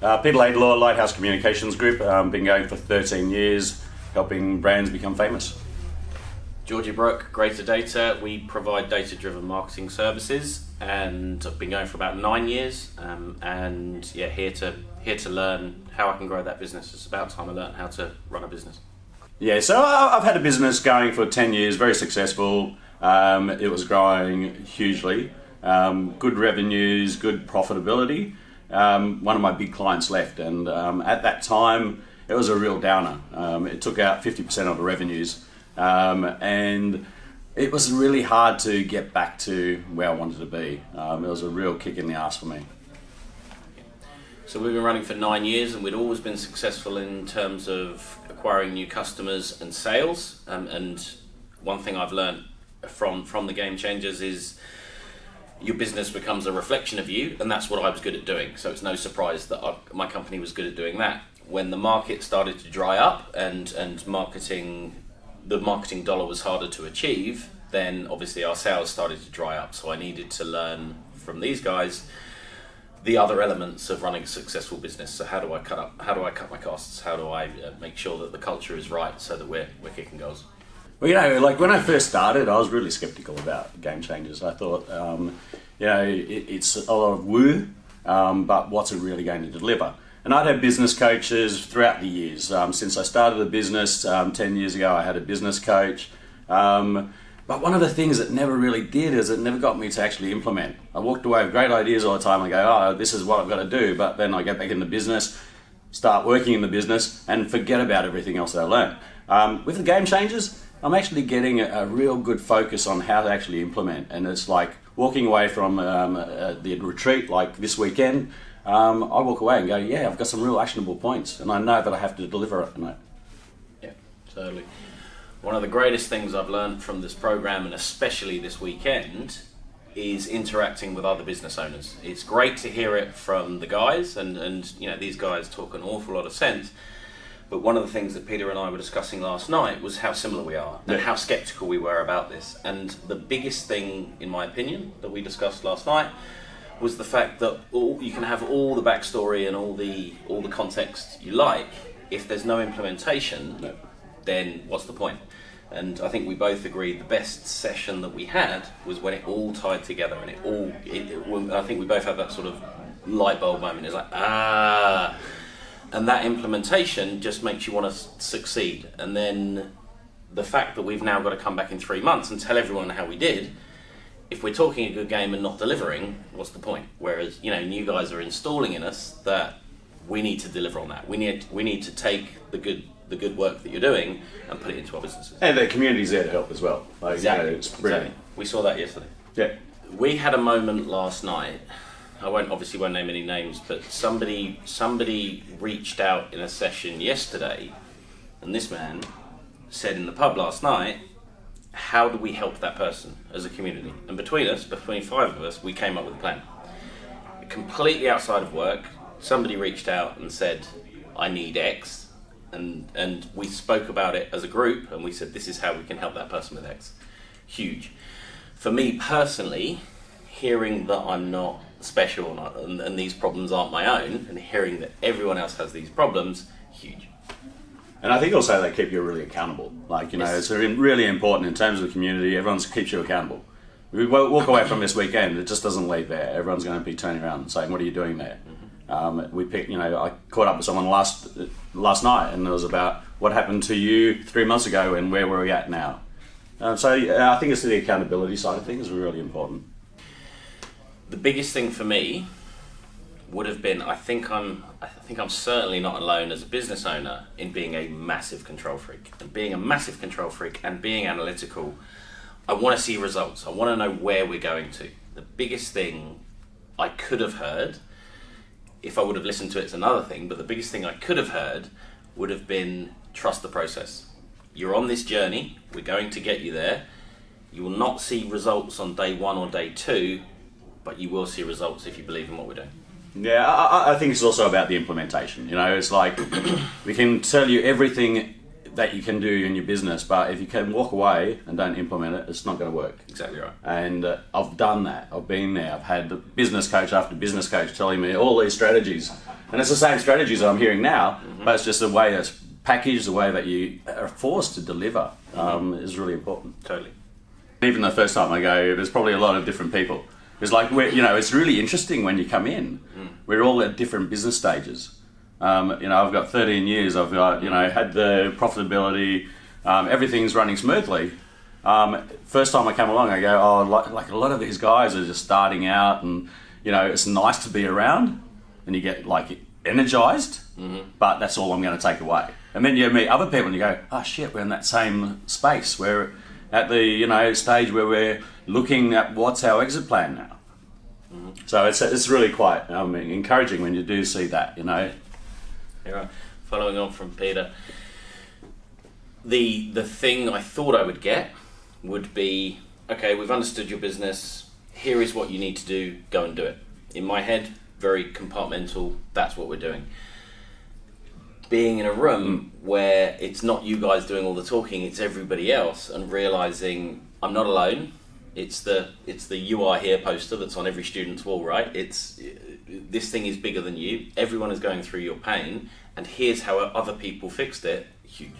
Peter Laidlaw, Lighthouse Communications Group. Been going for 13 years, helping brands become famous. Gorgie Brooke, Greater Data. We provide data-driven marketing services, and I've been going for about 9 years. Here to learn how I can grow that business. It's about time I learned how to run a business. Yeah, so I've had a business going for 10 years, very successful. It was growing hugely, good revenues, good profitability. One of my big clients left, and at that time it was a real downer. It took out 50% of the revenues, and it was really hard to get back to where I wanted to be. It was a real kick in the ass for me. So we've been running for 9 years, and we'd always been successful in terms of acquiring new customers and sales. And one thing I've learned from the Game Changers is your business becomes a reflection of you, and that's what I was good at doing. So it's no surprise that my company was good at doing that. When the market started to dry up and the marketing dollar was harder to achieve, then obviously our sales started to dry up. So I needed to learn from these guys the other elements of running a successful business. So how do I cut my costs? How do I make sure that the culture is right so that we're kicking goals? Well, like when I first started, I was really skeptical about Game Changers. I thought, it's a lot of woo, but what's it really going to deliver? And I'd had business coaches throughout the years. Since I started the business 10 years ago, I had a business coach. But one of the things that never really did is it never got me to actually implement. I walked away with great ideas all the time. I go, oh, this is what I've got to do. But then I get back in the business, start working in the business, and forget about everything else that I learned. With the Game Changers, I'm actually getting a real good focus on how to actually implement, and it's like walking away from the retreat like this weekend. I walk away and go, yeah, I've got some real actionable points, and I know that I have to deliver it. Yeah, totally. One of the greatest things I've learned from this program, and especially this weekend, is interacting with other business owners. It's great to hear it from the guys, and these guys talk an awful lot of sense. But one of the things that Peter and I were discussing last night was how similar we are and how skeptical we were about this. And the biggest thing, in my opinion, that we discussed last night was the fact that you can have all the backstory and all the context you like. If there's no implementation, then what's the point? And I think we both agreed the best session that we had was when it all tied together, and I think we both had that sort of light bulb moment. It's like, and that implementation just makes you want to succeed. And then the fact that we've now got to come back in 3 months and tell everyone how we did, if we're talking a good game and not delivering, what's the point? Whereas, you guys are installing in us that we need to deliver on that. We need to take the good work that you're doing and put it into our businesses. And the community's there to help as well. Exactly. It's brilliant. Exactly. We saw that yesterday. Yeah. We had a moment last night. I won't name any names, but somebody reached out in a session yesterday, and this man said in the pub last night, how do we help that person as a community? And between 5 of us, we came up with a plan. Completely outside of work, somebody reached out and said, I need X, and we spoke about it as a group, and we said, this is how we can help that person with X. Huge. For me personally, hearing that I'm not special and these problems aren't my own, and hearing that everyone else has these problems, huge. And I think also they keep you really accountable. It's really important in terms of the community. Everyone keeps you accountable. We walk away from this weekend, it just doesn't leave there. Everyone's going to be turning around and saying, what are you doing there? Mm-hmm. I caught up with someone last night, and it was about what happened to you 3 months ago and where we're at now. I think it's the accountability side of things is really important. The biggest thing for me would have been, I think I'm certainly not alone as a business owner in being a massive control freak. And being a massive control freak and being analytical, I want to see results. I want to know where we're going to. The biggest thing I could have heard, if I would have listened to it, it's another thing, but the biggest thing I could have heard would have been trust the process. You're on this journey, we're going to get you there. You will not see results on day 1 or day 2, but you will see results if you believe in what we're doing. Yeah, I think it's also about the implementation. It's like we can tell you everything that you can do in your business, but if you can walk away and don't implement it, it's not going to work. Exactly right. And I've done that. I've been there. I've had business coach after business coach telling me all these strategies, And it's the same strategies I'm hearing now, but it's just the way it's packaged, the way that you are forced to deliver is really important. Totally. Even the first time I go, there's probably a lot of different people. It's like, it's really interesting when you come in. We're all at different business stages. I've got 13 years, I've got, had the profitability, everything's running smoothly. First time I come along, I go, like a lot of these guys are just starting out and, it's nice to be around and you get like energized, but that's all I'm going to take away. And then you meet other people and you go, oh shit, we're in that same space. We're at the, stage where we're looking at what's our exit plan now. So it's really quite encouraging when you do see that, Yeah, right. Following on from Peter, the thing I thought I would get would be, okay, we've understood your business, here is what you need to do, go and do it. In my head, very compartmental, that's what we're doing. Being in a room where it's not you guys doing all the talking, it's everybody else, and realizing I'm not alone. It's the "You Are Here" poster that's on every student's wall, right? This thing is bigger than you. Everyone is going through your pain, and here's how other people fixed it. Huge.